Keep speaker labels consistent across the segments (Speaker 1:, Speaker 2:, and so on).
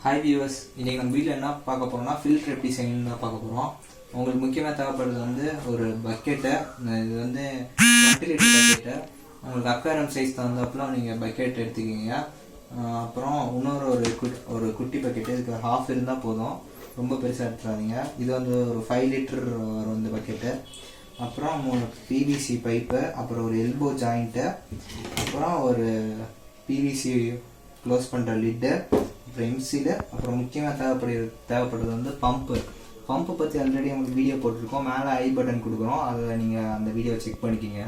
Speaker 1: Hi viewers, இன்றைக்கி நம்ம வீட்டில் என்ன பார்க்க போகிறோம்னா ஃபில்டர் எப்படி செய்யணும்னு தான் பார்க்க போகிறோம். உங்களுக்கு முக்கியமாக தேவைப்படுறது வந்து ஒரு பக்கெட்டை. இது வந்து 20 லிட்டர் பக்கெட்டை. உங்களுக்கு அக்வாரியம் சைஸ் தகுந்தாப்புல நீங்கள் பக்கெட் எடுத்துக்கிங்க. அப்புறம் இன்னொரு ஒரு குட்டி பக்கெட்டு, இதுக்கு ஹாஃப் இருந்தால் போதும், ரொம்ப பெருசாக எடுத்துடாதீங்க. இது வந்து ஒரு 5 லிட்டர் வரும் இந்த பக்கெட்டு. அப்புறம் 3 பிவிசி பைப்பு, அப்புறம் ஒரு எல்போ ஜாயிண்ட்டு, அப்புறம் ஒரு பிவிசி க்ளோஸ் பண்ணுற லிட்டு, அப்புறம் எம்சியில். அப்புறம் முக்கியமாக தேவைப்படுறது வந்து பம்பு பற்றி ஆல்ரெடி உங்களுக்கு வீடியோ போட்டிருக்கோம். மேலே ஐ பட்டன் கொடுக்குறோம், அதில் நீங்கள் அந்த வீடியோ செக் பண்ணிக்கிங்க.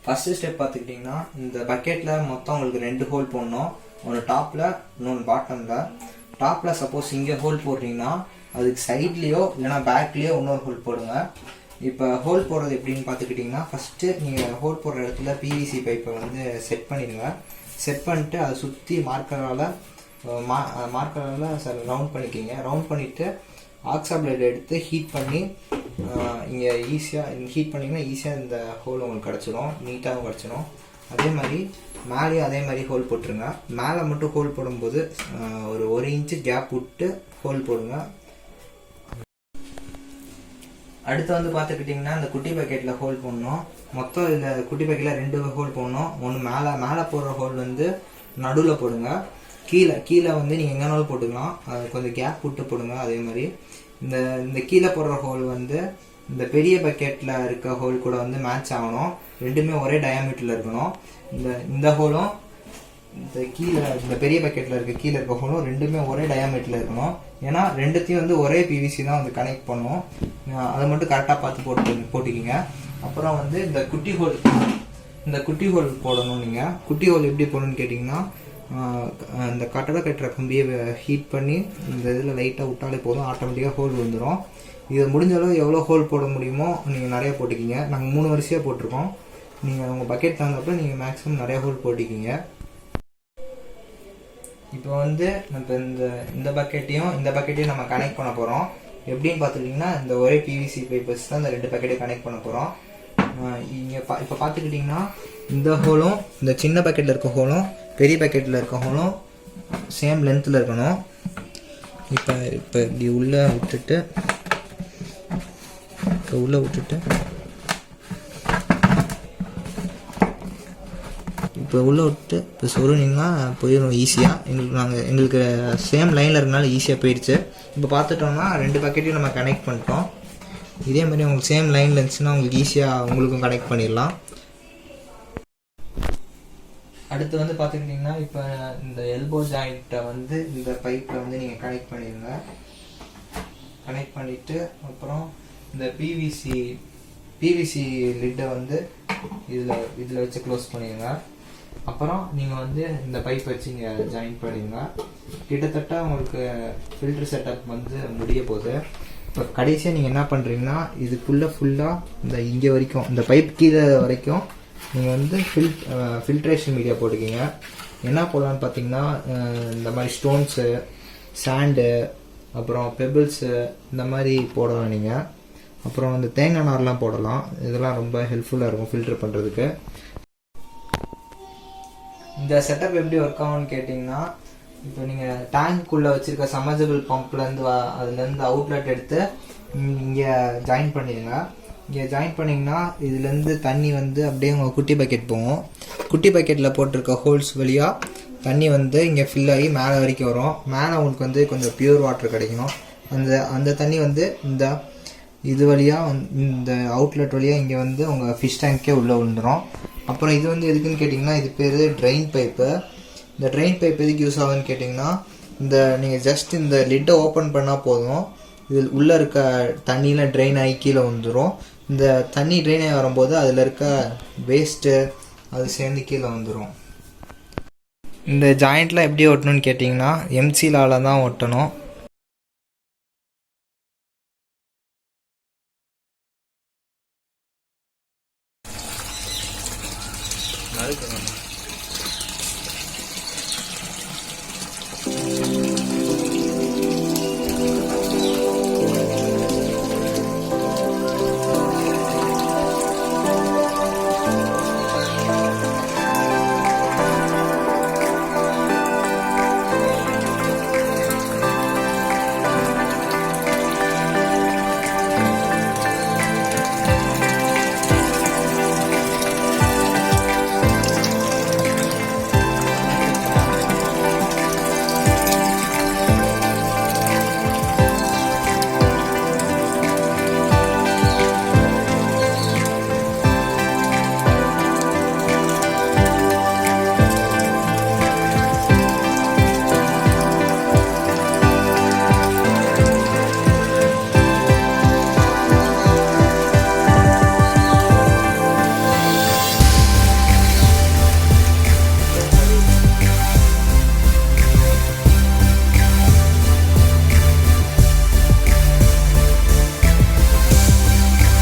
Speaker 1: ஃபஸ்ட்டு ஸ்டெப் பார்த்துக்கிட்டிங்கன்னா, இந்த பக்கெட்டில் மொத்தம் உங்களுக்கு 2 ஹோல் போடணும். ஒன்று டாப்பில், இன்னொன்று பாட்டமில். டாப்பில் சப்போஸ் இங்கே ஹோல் போடுறீங்கன்னா அதுக்கு சைட்லேயோ இல்லைனா பேக்லேயோ இன்னொரு ஹோல் போடுங்க. இப்போ ஹோல் போடுறது எப்படின்னு பார்த்துக்கிட்டிங்கன்னா, ஃபஸ்ட்டு நீங்கள் ஹோல் போடுற இடத்துல பிவிசி பைப்பை வந்து செட் பண்ணிடுங்க. செட் பண்ணிட்டு அதை சுற்றி மார்க்கரால் ரவுண்ட் பண்ணிக்கிங்க. ரவுண்ட் பண்ணிவிட்டு ஆக்ஸா பிளேட் எடுத்து ஹீட் பண்ணி இங்கே ஈஸியாக ஹீட் பண்ணிங்கன்னா ஈஸியாக இந்த ஹோல் உங்களுக்கு கிடச்சிடும், நீட்டாகவும் கிடச்சிடும். அதே மாதிரி மேலேயும் அதே மாதிரி ஹோல் போட்டுருங்க. மேலே மட்டும் ஹோல் போடும்போது ஒரு 1 இன்ச்சு கேப் விட்டு ஹோல் போடுங்க. அடுத்து வந்து பார்த்துக்கிட்டிங்கன்னா, இந்த குட்டி பக்கெட்டில் ஹோல் போடணும். மொத்தம் இந்த குட்டி பக்கெட்டில் 2 ஹோல் போடணும். ஒன்று மேலே போடுற ஹோல் வந்து நடுவில் போடுங்க. கீழே வந்து நீங்கள் எங்கேனாலும் போட்டுக்கலாம், அது கொஞ்சம் கேப் விட்டு போடுங்க. அதே மாதிரி இந்த கீழே போடுற ஹோல் வந்து இந்த பெரிய பக்கெட்டில் இருக்க ஹோல் கூட வந்து மேட்ச் ஆகணும். ரெண்டுமே ஒரே டயாமீட்டரில் இருக்கணும். இந்த ஹோலும் இந்த பெரிய பக்கெட்டில் கீழே இருக்க ஹோலும் ரெண்டுமே ஒரே டயாமீட்டரில் இருக்கணும். ஏன்னா ரெண்டுத்தையும் வந்து ஒரே பிவிசி தான் வந்து கனெக்ட் பண்ணும். அதை மட்டும் கரெக்டாக பார்த்து போட்டுக்கிங்க. அப்புறம் வந்து இந்த குட்டி ஹோல் போடணும். நீங்கள் குட்டி ஹோல் எப்படி போடணும்னு கேட்டிங்கன்னா, இந்த கட்டடை கட்டுற கம்பியை ஹீட் பண்ணி இந்த இதில் லைட்டாக விட்டாலே போதும், ஆட்டோமேட்டிக்காக ஹோல் வந்துடும். இது முடிஞ்ச அளவு எவ்வளோ ஹோல் போட முடியுமோ நீங்கள் நிறையா போட்டுக்கிங்க. நாங்கள் 3 வரிசையாக போட்டிருக்கோம். நீங்கள் உங்கள் பக்கெட் தகுந்தப்போ நீங்கள் மேக்ஸிமம் நிறையா ஹோல் போட்டிக்கிங்க. இப்போ வந்து நம்ம இந்த பக்கெட்டையும் நம்ம கனெக்ட் பண்ண போகிறோம். எப்படின்னு பார்த்துக்கிட்டிங்கன்னா, இந்த ஒரே பிவிசி பைப்பர்ஸ் தான் இந்த 2 பக்கெட்டையும் கனெக்ட் பண்ண போகிறோம். இங்கே இப்போ பார்த்துக்கிட்டிங்கன்னா, இந்த ஹோலும் இந்த சின்ன பக்கெட்டில் இருக்க ஹோலும் பெரிய பக்கெட்டில் இருக்க ஹோலும் சேம் லென்த்தில் இருக்கணும். இப்போ இப்படி உள்ளே விட்டுட்டு இப்போ உள்ளே விட்டு இப்போ சொருனிங்கன்னா போயிடும் ஈஸியாக. எங்களுக்கு சேம் லைனில் இருக்கனால ஈஸியாக போயிடுச்சு. இப்போ பார்த்துட்டோம்னா 2 பக்கெட்டையும் நம்ம கனெக்ட் பண்ணிட்டோம். இதே மாதிரி உங்களுக்கு சேம் லைனில் இருந்துச்சுன்னா உங்களுக்கு ஈஸியாக உங்களுக்கும் கனெக்ட் பண்ணிடலாம். அடுத்து வந்து பார்த்துக்கிட்டிங்கன்னா, இப்போ இந்த எல்போ ஜாயிண்ட்டை வந்து இந்த பைப்பில் வந்து நீங்கள் கனெக்ட் பண்ணிடுங்க. கனெக்ட் பண்ணிவிட்டு அப்புறம் இந்த பிவிசி லிட்டை வந்து இதில் வச்சு க்ளோஸ் பண்ணிடுங்க. அப்புறம் நீங்கள் வந்து இந்த பைப் வச்சு இங்கே ஜாயின் பண்ணிடுங்க. கிட்டத்தட்ட உங்களுக்கு ஃபில்டர் செட்டப் வந்து முடிய போகுது. இப்போ கடைசியாக நீங்கள் என்ன பண்ணுறீங்கன்னா, இதுக்குள்ளே ஃபுல்லாக இந்த இங்கே வரைக்கும் இந்த பைப் கீழே வரைக்கும் நீங்கள் வந்து ஃபில்ட்ரேஷன் மீடியா போட்டுக்கிங்க. என்ன போடலான்னு பார்த்தீங்கன்னா, இந்த மாதிரி ஸ்டோன்ஸு, சாண்டு, அப்புறம் பெபிள்ஸு இந்த மாதிரி போடலாம் நீங்கள். அப்புறம் இந்த தேங்காய் நார்லாம் போடலாம். இதெல்லாம் ரொம்ப ஹெல்ப்ஃபுல்லாக இருக்கும் ஃபில்டர் பண்ணுறதுக்கு. இந்த செட்டப் எப்படி ஒர்க் ஆகும்னு கேட்டிங்கன்னா, இப்போ நீங்கள் டேங்க்குள்ளே வச்சுருக்க சமர்ஜபிள் பம்ப்லேருந்து அதுலேருந்து அவுட்லெட் எடுத்து இங்கே ஜாயின் பண்ணிடுங்க. இங்கே ஜாயின் பண்ணிங்கன்னா இதுலேருந்து தண்ணி வந்து அப்படியே உங்கள் குட்டி பக்கெட் போகும். குட்டி பக்கெட்டில் போட்டிருக்க ஹோல்ஸ் வழியாக தண்ணி வந்து இங்கே ஃபில் ஆகி மேலே வரைக்கும் வரும். மேலே உங்களுக்கு வந்து கொஞ்சம் பியூர் வாட்டர் கிடைக்கணும். அந்த தண்ணி வந்து இது வழியாக இந்த அவுட்லெட் வழியாக இங்கே வந்து உங்கள் ஃபிஷ் டேங்க்கே உள்ளே விழுந்துடும். அப்புறம் இது வந்து எதுக்குன்னு கேட்டிங்கன்னா, இது பேர் ட்ரெயின் பைப்பு. இந்த ட்ரெயின் பைப் எதுக்கு யூஸ் ஆகுதுன்னு கேட்டிங்கன்னா, நீங்கள் ஜஸ்ட் இந்த லிட்டை ஓப்பன் பண்ணால் போதும், இதில் உள்ளே இருக்க தண்ணியில் ட்ரெயின் ஆகி கீழே வந்துடும். இந்த தண்ணி ட்ரெயின் ஆகி வரும்போது அதில் இருக்க வேஸ்ட்டு அது சேர்ந்து கீழே வந்துடும். இந்த ஜாயிண்ட்லாம் எப்படி ஒட்டணும்னு கேட்டிங்கன்னா, எம்சிலால் தான் ஒட்டணும்.